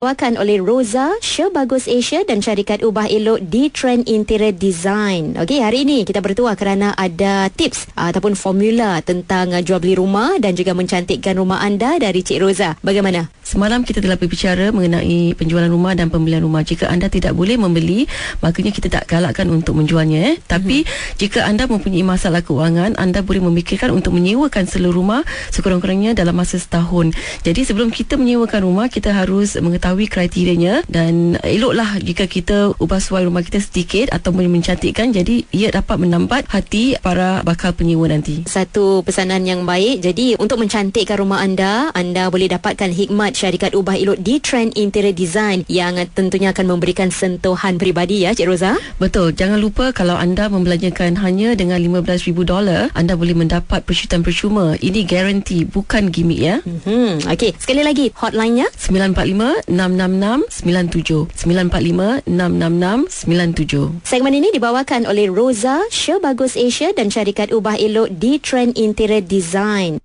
Dibawakan oleh Rosa, Show Bagus Asia dan syarikat ubah elok di Trend Interior Design. Okey, hari ini kita bertuah kerana ada tips ataupun formula tentang jual beli rumah dan juga mencantikkan rumah anda dari Cik Rosa. Bagaimana? Semalam kita telah berbicara mengenai penjualan rumah dan pembelian rumah. Jika anda tidak boleh membeli, maknanya kita tak galakkan untuk menjualnya. Tapi jika anda mempunyai masalah keuangan, anda boleh memikirkan untuk menyewakan seluruh rumah sekurang-kurangnya dalam masa setahun. Jadi sebelum kita menyewakan rumah, kita harus mengetahui kriterianya dan eloklah jika kita ubah suai rumah kita sedikit atau mencantikkan, jadi ia dapat menambat hati para bakal penyewa nanti. Satu pesanan yang baik. Jadi untuk mencantikkan rumah anda boleh dapatkan hikmat syarikat ubah elok di Trend Interior Design yang tentunya akan memberikan sentuhan peribadi, ya Cik Rosa. Betul, jangan lupa kalau anda membelanjakan hanya dengan $15,000, anda boleh mendapat persyutan percuma. Ini garanti, bukan gimmick, ya. Okey, sekali lagi hotline-nya 945-666-97 945-666-97. Segmen ini dibawakan oleh Rosa, Show Bagus Asia dan syarikat ubah elok di Trend Interior Design.